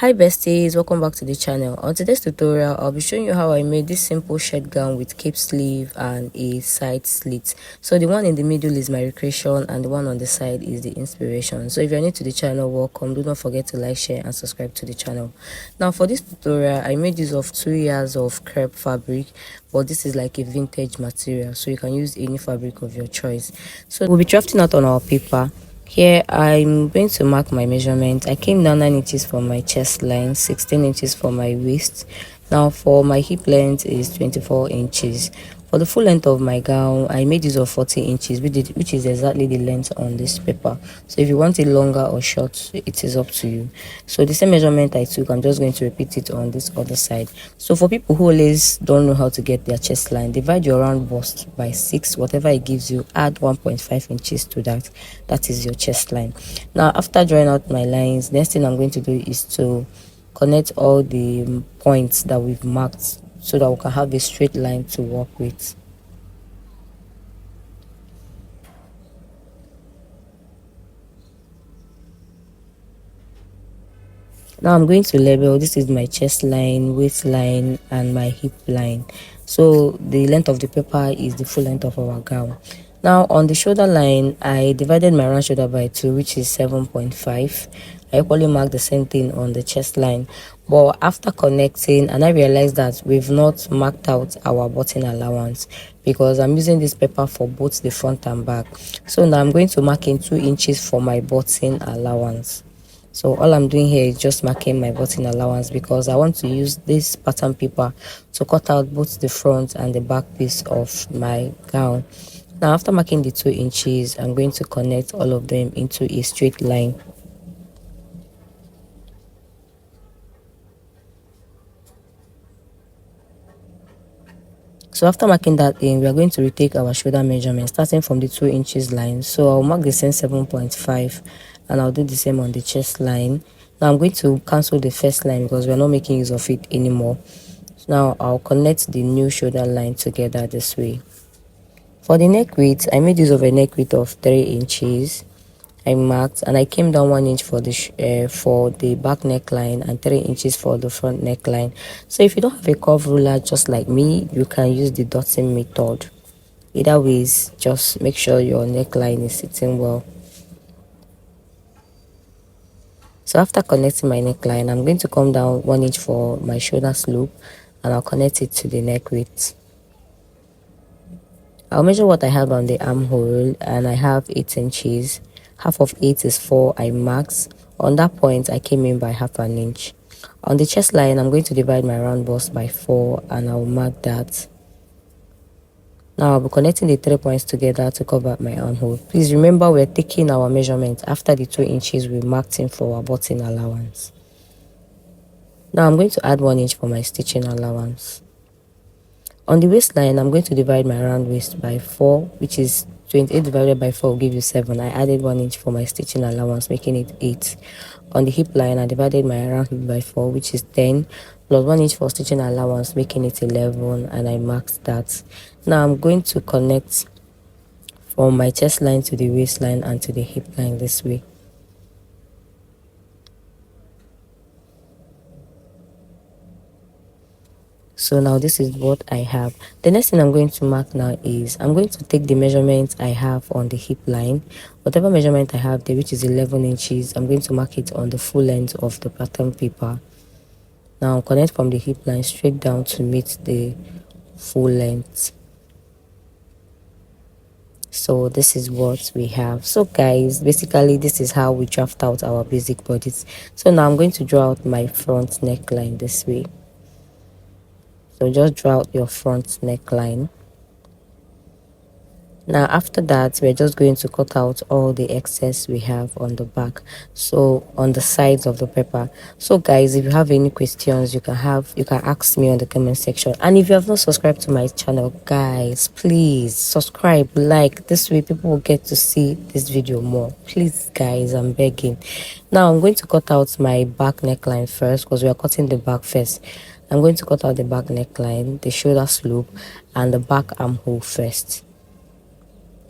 Hi besties, welcome back to the channel. On today's tutorial, I'll be showing you how I made this simple shirt gown with cape sleeve and a side slit. So the one in the middle is my recreation and the one on the side is the inspiration. So if you're new to the channel, welcome. Do not forget to like, share and subscribe to the channel. Now for this tutorial, I made use of 2 years of crepe fabric, but this is like a vintage material, so you can use any fabric of your choice. So we'll be drafting out on our paper. Here I'm going to mark my measurement. I came down 9 inches for my chest line, 16 inches for my waist. Now for my hip length is 24 inches. For the full length of my gown, I made use of 40 inches, which is exactly the length on this paper. So if you want it longer or short, it is up to you. So the same measurement I took, I'm just going to repeat it on this other side. So for people who always don't know how to get their chest line, divide your round bust by 6, whatever it gives you, add 1.5 inches to that. That is your chest line. Now after drawing out my lines, next thing I'm going to do is to connect all the points that we've marked so that we can have a straight line to work with. Now I'm going to label. This is my chest line, waist line and my hip line. So the length of the paper is the full length of our gown. Now on the shoulder line, I divided my round shoulder by 2, which is 7.5. I equally marked the same thing on the chest line, but after connecting, and I realized that we've not marked out our button allowance because I'm using this paper for both the front and back. So now I'm going to mark in 2 inches for my button allowance. So all I'm doing here is just marking my button allowance because I want to use this pattern paper to cut out both the front and the back piece of my gown. Now after marking the 2 inches, I'm going to connect all of them into a straight line. So after marking that in, we are going to retake our shoulder measurement starting from the 2 inches line. So I'll mark the same 7.5 and I'll do the same on the chest line. Now I'm going to cancel the first line because we're not making use of it anymore. Now I'll connect the new shoulder line together this way. For the neck width, I made use of a neck width of 3 inches. I marked and I came down 1 inch for the back neckline and 3 inches for the front neckline. So if you don't have a curve ruler just like me, you can use the dotting method. Either ways, just make sure your neckline is sitting well. So after connecting my neckline, I'm going to come down 1 inch for my shoulder slope and I'll connect it to the neck width. I'll measure what I have on the armhole and I have 8 inches. Half of 8 is 4 I marked. On that point, I came in by half an inch. On the chest line, I'm going to divide my round bust by 4 and I'll mark that. Now I'll be connecting the 3 points together to cover my armhole. Please remember we're taking our measurement after the 2 inches we marked in for our button allowance. Now I'm going to add 1 inch for my stitching allowance. On the waistline, I'm going to divide my round waist by 4, which is 28 divided by 4 will give you 7. I added 1 inch for my stitching allowance, making it 8. On the hip line, I divided my round hip by 4, which is 10, plus 1 inch for stitching allowance, making it 11, and I marked that. Now I'm going to connect from my chest line to the waistline and to the hip line this way. So now this is what I have. The next thing I'm going to mark now is I'm going to take the measurement I have on the hip line. Whatever measurement I have there, which is 11 inches, I'm going to mark it on the full length of the pattern paper. Now connect from the hip line straight down to meet the full length. So this is what we have. So guys, basically this is how we draft out our basic bodies. So now I'm going to draw out my front neckline this way. So just draw out your front neckline. Now after that, we're just going to cut out all the excess we have on the back, so on the sides of the paper. So guys, if you have any questions, you can ask me on the comment section. And if you have not subscribed to my channel, guys, please subscribe, like. This way people will get to see this video more. Please guys, I'm begging. Now I'm going to cut out my back neckline first because we are cutting the back first. I'm going to cut out the back neckline, the shoulder slope and the back armhole first.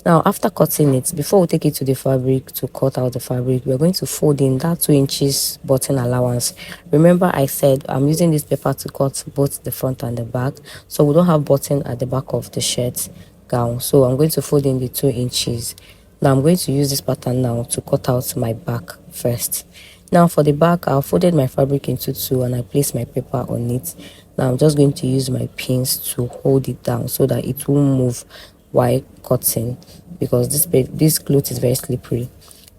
Now after cutting it, before we take it to the fabric to cut out the fabric, we're going to fold in that 2 inches button allowance. Remember I said I'm using this paper to cut both the front and the back, so we don't have button at the back of the shirt gown. So I'm going to fold in the 2 inches. Now I'm going to use this pattern now to cut out my back first. Now for the back, I folded my fabric into two and I placed my paper on it. Now I'm just going to use my pins to hold it down so that it won't move while cutting, because this cloth is very slippery.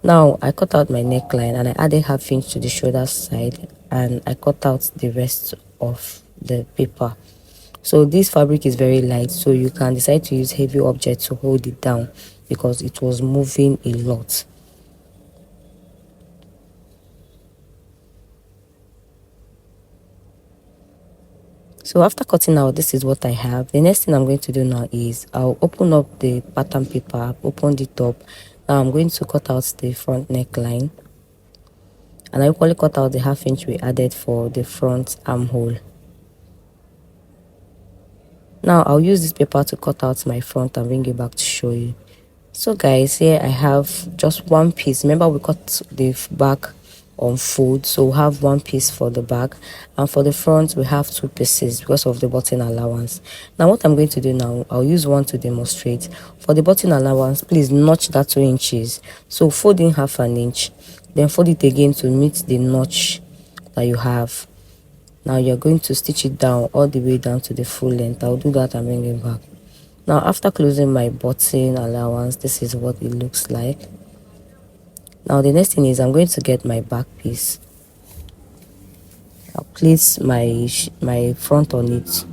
Now I cut out my neckline and I added half inch to the shoulder side and I cut out the rest of the paper. So this fabric is very light, so you can decide to use heavy object to hold it down because it was moving a lot. So after cutting out, this is what I have. The next thing I'm going to do now is I'll open up the pattern paper. I've opened it up. Now I'm going to cut out the front neckline, and I equally cut out the half inch we added for the front armhole. Now I'll use this paper to cut out my front and bring it back to show you. So guys, here I have just one piece. Remember we cut the back on fold, so we have one piece for the back, and for the front we have two pieces because of the button allowance. Now what I'm going to do now, I'll use one to demonstrate. For the button allowance, please notch that 2 inches, so fold in half an inch, then fold it again to meet the notch that you have. Now you're going to stitch it down all the way down to the full length. I'll do that and bring it back. Now after closing my button allowance, this is what it looks like. Now the next thing is I'm going to get my back piece. I'll place my front on it.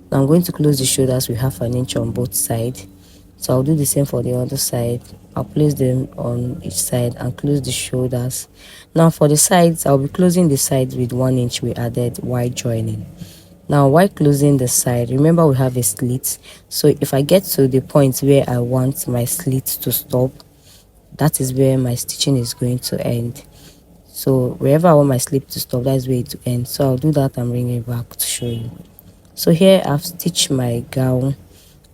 Now I'm going to close the shoulders with half an inch on both sides. So I'll do the same for the other side. I'll place them on each side and close the shoulders. Now for the sides, I'll be closing the sides with 1 inch we added while joining. Now while closing the side, remember we have a slit, so if I get to the point where I want my slit to stop, that is where my stitching is going to end. So wherever I want my slit to stop, that is where it to end. So I'll do that and bring it back to show you. So here I've stitched my gown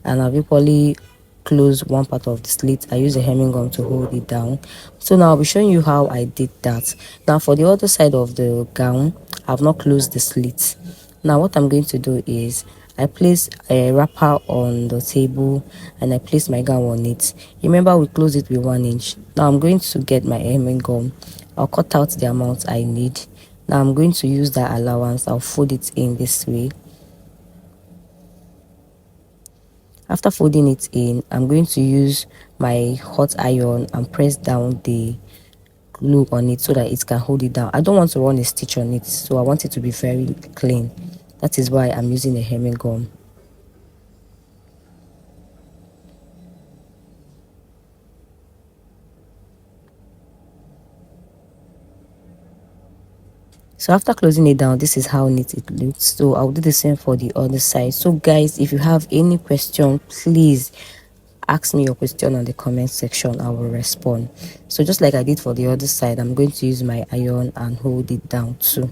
and I've equally closed one part of the slit. I use a hemming gum to hold it down. So now I'll be showing you how I did that. Now for the other side of the gown, I've not closed the slit. Now what I'm going to do is I place a wrapper on the table and I place my gown on it. Remember we close it with 1 inch. Now I'm going to get my hemming gum. I'll cut out the amount I need. Now I'm going to use that allowance. I'll fold it in this way. After folding it in, I'm going to use my hot iron and press down the glue on it so that it can hold it down. I don't want to run a stitch on it, so I want it to be very clean. That is why I'm using a hemming gum. So after closing it down, this is how neat it looks. So I'll do the same for the other side. So guys, if you have any question, please ask me your question on the comment section. I will respond. So just like I did for the other side, I'm going to use my iron and hold it down too.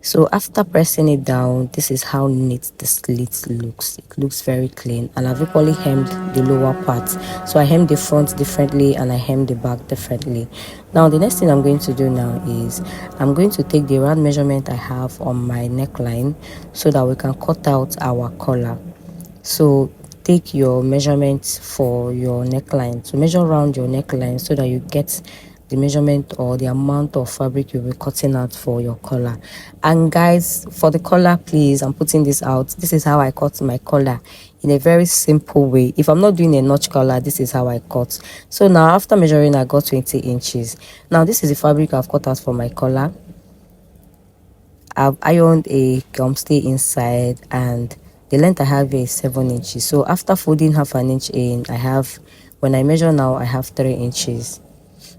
So after pressing it down, this is how neat the slit looks. It looks very clean, and I've equally hemmed the lower part. So I hemmed the front differently and I hemmed the back differently. Now the next thing I'm going to do now is I'm going to take the round measurement I have on my neckline so that we can cut out our collar. So take your measurements for your neckline. So measure around your neckline so that you get the measurement or the amount of fabric you'll be cutting out for your collar. And guys, for the collar, please, I'm putting this out. This is how I cut my collar in a very simple way. If I'm not doing a notch collar, this is how I cut. So now after measuring, I got 20 inches. Now this is the fabric I've cut out for my collar. I've ironed a gum stay inside, and the length I have here is 7 inches. So after folding half an inch in, when I measure now, I have 3 inches.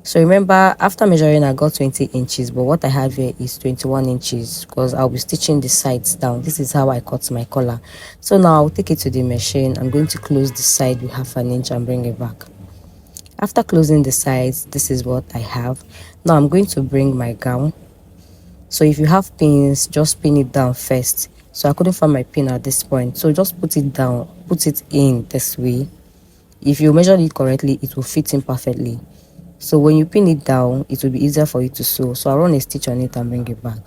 So remember, after measuring, I got 20 inches, but what I have here is 21 inches because I'll be stitching the sides down. This is how I cut my collar. So now I'll take it to the machine. I'm going to close the side with half an inch and bring it back. After closing the sides, this is what I have. Now I'm going to bring my gown. So if you have pins, just pin it down first. So I couldn't find my pin at this point, so just put it down, put it in this way. If you measure it correctly, it will fit in perfectly. So when you pin it down, it will be easier for you to sew. So I'll run a stitch on it and bring it back.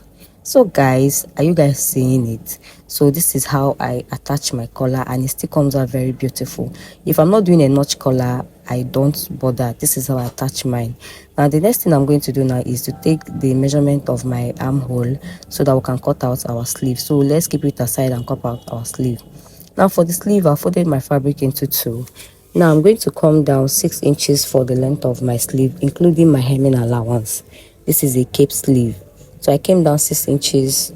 So guys, are you guys seeing it? So this is how I attach my collar, and it still comes out very beautiful. If I'm not doing a notch collar, I don't bother. This is how I attach mine. Now the next thing I'm going to do now is to take the measurement of my armhole so that we can cut out our sleeve. So let's keep it aside and cut out our sleeve. Now for the sleeve, I folded my fabric into two. Now I'm going to come down 6 inches for the length of my sleeve, including my hemming allowance. This is a cape sleeve, so I came down 6 inches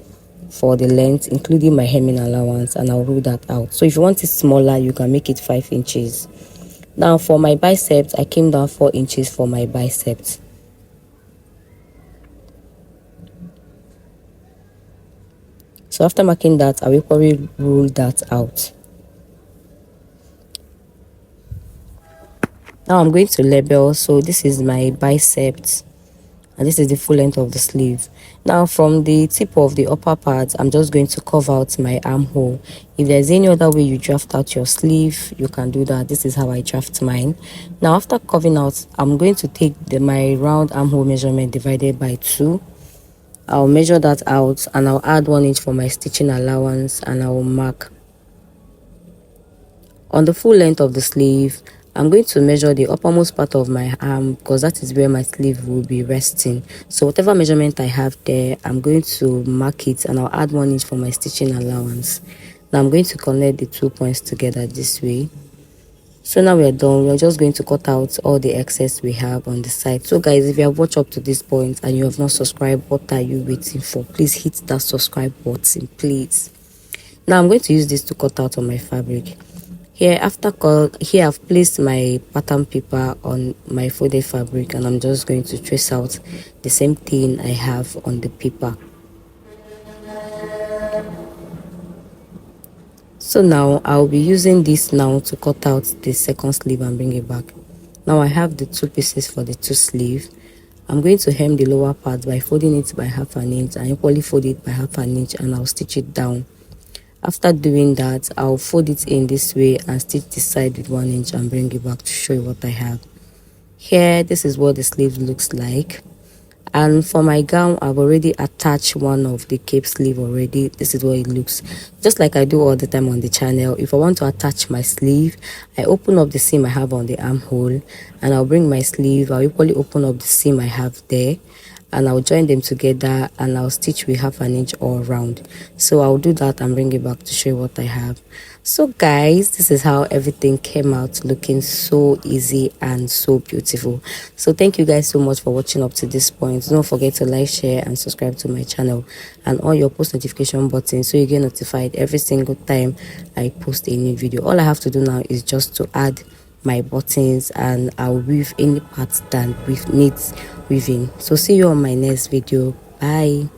for the length, including my hemming allowance, and I'll rule that out. So if you want it smaller, you can make it 5 inches. Now for my biceps, I came down 4 inches for my biceps. So after marking that, I will probably rule that out. Now I'm going to label. So this is my biceps and this is the full length of the sleeve. Now from the tip of the upper part, I'm just going to curve out my armhole. If there's any other way you draft out your sleeve, you can do that. This is how I draft mine. Now after curving out, I'm going to take my round armhole measurement divided by 2. I'll measure that out and I'll add 1 inch for my stitching allowance, and I will mark. On the full length of the sleeve, I'm going to measure the uppermost part of my arm because that is where my sleeve will be resting. So whatever measurement I have there, I'm going to mark it and I'll add 1 inch for my stitching allowance. Now I'm going to connect the 2 points together this way. So now we're done. We're just going to cut out all the excess we have on the side. So guys, if you have watched up to this point and you have not subscribed, what are you waiting for? Please hit that subscribe button, please. Now I'm going to use this to cut out on my fabric. Here I've placed my pattern paper on my folded fabric, and I'm just going to trace out the same thing I have on the paper. So now I'll be using this now to cut out the second sleeve and bring it back. Now I have the 2 pieces for the 2 sleeve. I'm going to hem the lower part by folding it by 1/2 inch and equally fold it by 1/2 inch, and I'll stitch it down. After doing that, I'll fold it in this way and stitch this side with 1 inch and bring it back to show you what I have. Here, this is what the sleeve looks like. And for my gown, I've already attached one of the cape sleeve already. This is what it looks, just like I do all the time on the channel. If I want to attach my sleeve, I open up the seam I have on the armhole, and I'll bring my sleeve. I'll equally open up the seam I have there, and I'll join them together, and I'll stitch with 1/2 inch all around. So I'll do that and bring it back to show you what I have. So guys, this is how everything came out, looking so easy and so beautiful. So thank you guys so much for watching up to this point. Don't forget to like, share and subscribe to my channel, and on your post notification button so you get notified every single time I post a new video. All I have to do now is just to add my buttons, and I'll weave any parts that needs weaving. So see you on my next video. Bye.